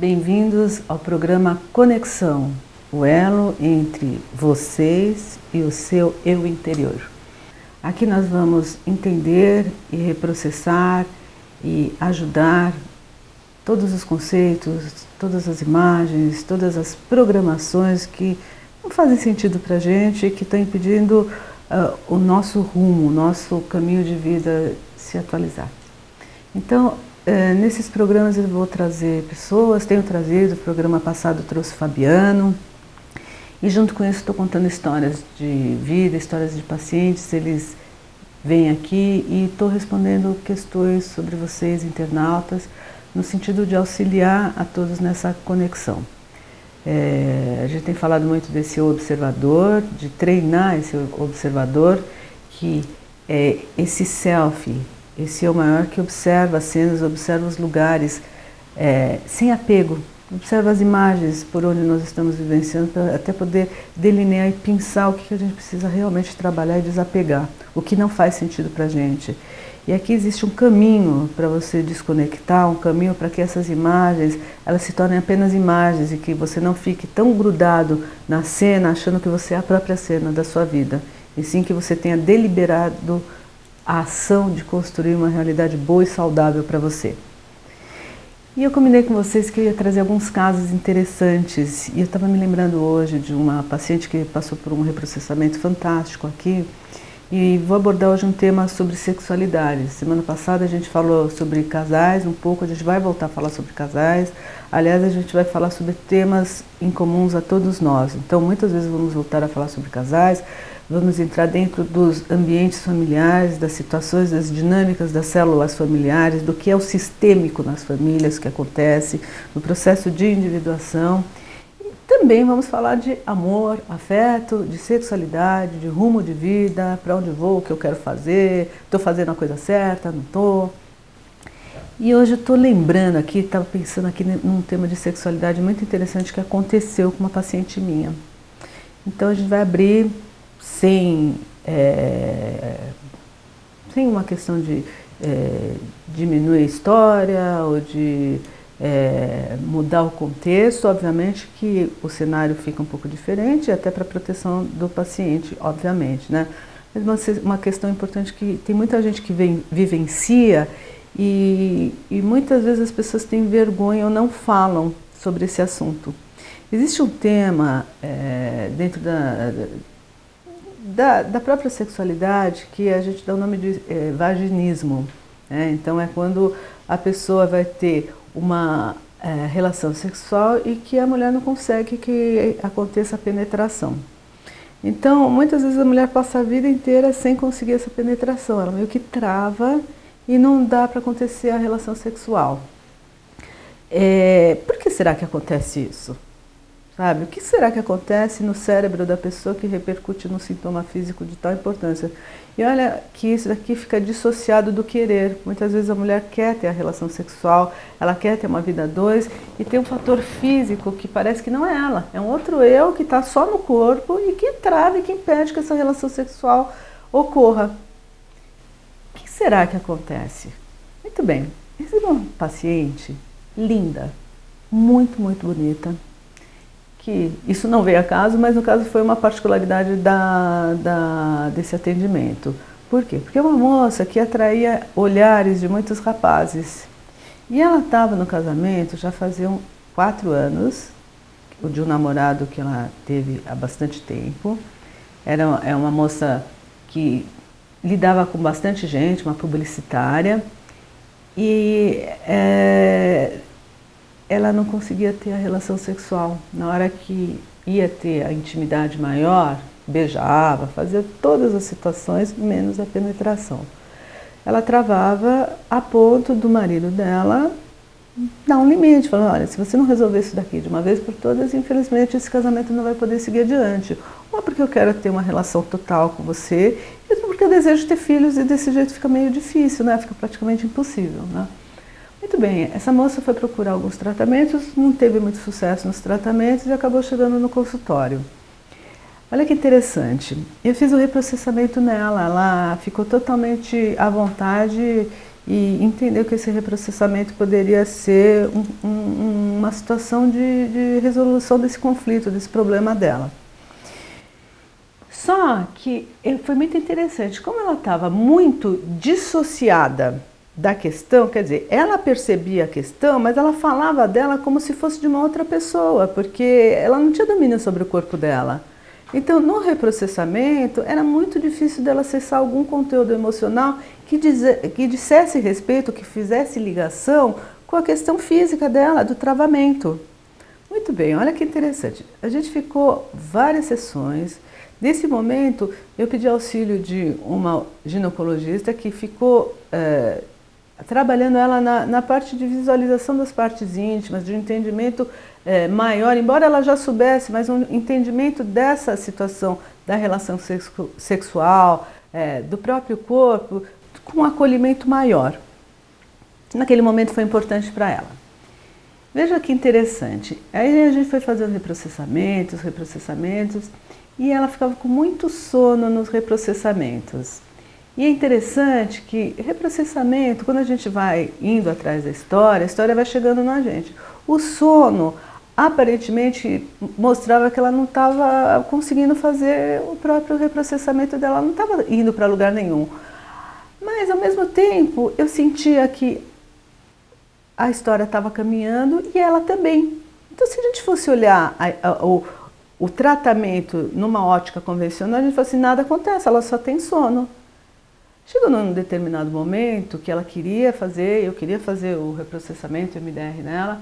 Bem-vindos ao programa Conexão, o elo entre vocês e o seu eu interior. Aqui nós vamos entender e reprocessar e ajudar todos os conceitos, todas as imagens, todas as programações que não fazem sentido para a gente e que estão impedindo o nosso rumo, o nosso caminho de vida se atualizar. Então, nesses programas eu vou trazer pessoas, tenho trazido, o programa passado trouxe Fabiano, e junto com isso estou contando histórias de vida, histórias de pacientes, eles vêm aqui e estou respondendo questões sobre vocês, internautas, no sentido de auxiliar a todos nessa conexão. A gente tem falado muito desse observador, de treinar esse observador, que é esse self, esse eu maior que observa as cenas, observa os lugares, sem apego, observa as imagens por onde nós estamos vivenciando, para até poder delinear e pensar o que a gente precisa realmente trabalhar e desapegar, o que não faz sentido para a gente. E aqui existe um caminho para você desconectar, um caminho para que essas imagens elas se tornem apenas imagens e que você não fique tão grudado na cena, achando que você é a própria cena da sua vida, e sim que você tenha deliberado a ação de construir uma realidade boa e saudável para você. E eu combinei com vocês que eu ia trazer alguns casos interessantes, e eu estava me lembrando hoje de uma paciente que passou por um reprocessamento fantástico aqui, e vou abordar hoje um tema sobre sexualidade. Semana passada a gente falou sobre casais um pouco, a gente vai voltar a falar sobre casais. Aliás, a gente vai falar sobre temas incomuns a todos nós. Então, muitas vezes vamos voltar a falar sobre casais, vamos entrar dentro dos ambientes familiares, das situações, das dinâmicas das células familiares, do que é o sistêmico nas famílias que acontece, no processo de individuação. Também vamos falar de amor, afeto, de sexualidade, de rumo de vida, para onde vou, o que eu quero fazer, estou fazendo a coisa certa, não estou. E hoje eu estou lembrando aqui, estava pensando aqui num tema de sexualidade muito interessante que aconteceu com uma paciente minha. Então a gente vai abrir sem uma questão de diminuir a história ou de mudar o contexto. Obviamente que o cenário fica um pouco diferente, até para a proteção do paciente, obviamente, né? Mas uma questão importante que tem muita gente que vivencia e muitas vezes as pessoas têm vergonha ou não falam sobre esse assunto. Existe um tema dentro da própria sexualidade que a gente dá o nome de vaginismo, né? Então é quando a pessoa vai ter uma relação sexual e que a mulher não consegue que aconteça a penetração. Então, muitas vezes a mulher passa a vida inteira sem conseguir essa penetração, ela meio que trava e não dá para acontecer a relação sexual. Por que será que acontece isso? Sabe? O que será que acontece no cérebro da pessoa que repercute no sintoma físico de tal importância? E olha que isso daqui fica dissociado do querer. Muitas vezes a mulher quer ter a relação sexual, ela quer ter uma vida a dois e tem um fator físico que parece que não é ela. É um outro eu que está só no corpo e que trava e que impede que essa relação sexual ocorra. O que será que acontece? Muito bem, recebi uma paciente linda, muito, muito bonita, que isso não veio a caso, mas no caso foi uma particularidade desse atendimento. Por quê? Porque é uma moça que atraía olhares de muitos rapazes. E ela estava no casamento já faziam 4 anos, de um namorado que ela teve há bastante tempo. É uma moça que lidava com bastante gente, uma publicitária, e ela não conseguia ter a relação sexual. Na hora que ia ter a intimidade maior, beijava, fazia todas as situações, menos a penetração. Ela travava a ponto do marido dela dar um limite, falando, olha, se você não resolver isso daqui de uma vez por todas, infelizmente esse casamento não vai poder seguir adiante. Uma porque eu quero ter uma relação total com você, e outra porque eu desejo ter filhos e desse jeito fica meio difícil, né? Fica praticamente impossível, né? Muito bem, essa moça foi procurar alguns tratamentos, não teve muito sucesso nos tratamentos e acabou chegando no consultório. Olha que interessante, eu fiz o reprocessamento nela, ela ficou totalmente à vontade e entendeu que esse reprocessamento poderia ser uma situação de resolução desse conflito, desse problema dela. Só que foi muito interessante, como ela estava muito dissociada da questão, quer dizer, ela percebia a questão, mas ela falava dela como se fosse de uma outra pessoa, porque ela não tinha domínio sobre o corpo dela. Então, no reprocessamento, era muito difícil dela acessar algum conteúdo emocional que dissesse respeito, que fizesse ligação com a questão física dela, do travamento. Muito bem, olha que interessante. A gente ficou várias sessões. Nesse momento, eu pedi auxílio de uma ginecologista que ficou trabalhando ela na parte de visualização das partes íntimas, de um entendimento maior, embora ela já soubesse, mas um entendimento dessa situação da relação sexual, do próprio corpo, com um acolhimento maior. Naquele momento foi importante para ela. Veja que interessante, aí a gente foi fazendo reprocessamentos, e ela ficava com muito sono nos reprocessamentos. E é interessante que reprocessamento, quando a gente vai indo atrás da história, a história vai chegando na gente. O sono, aparentemente, mostrava que ela não estava conseguindo fazer o próprio reprocessamento dela, ela não estava indo para lugar nenhum. Mas, ao mesmo tempo, eu sentia que a história estava caminhando e ela também. Então, se a gente fosse olhar o tratamento numa ótica convencional, a gente fala assim, nada acontece, ela só tem sono. Chegou num determinado momento que ela queria fazer, eu queria fazer o reprocessamento MDR nela,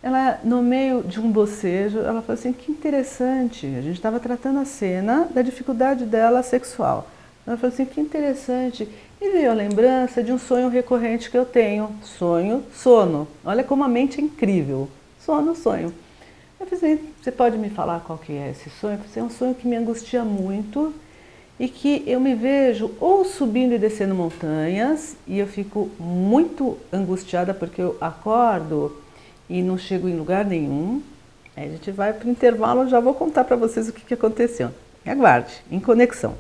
ela, no meio de um bocejo, ela falou assim, que interessante, a gente estava tratando a cena da dificuldade dela sexual. Ela falou assim, que interessante, e veio a lembrança de um sonho recorrente que eu tenho, sonho, sono. Olha como a mente é incrível, sono, sonho. Eu falei assim, você pode me falar qual que é esse sonho? Eu falei assim, é um sonho que me angustia muito e que eu me vejo ou subindo e descendo montanhas e eu fico muito angustiada porque eu acordo e não chego em lugar nenhum. Aí a gente vai para o intervalo, já vou contar para vocês o que aconteceu. Aguarde, em conexão.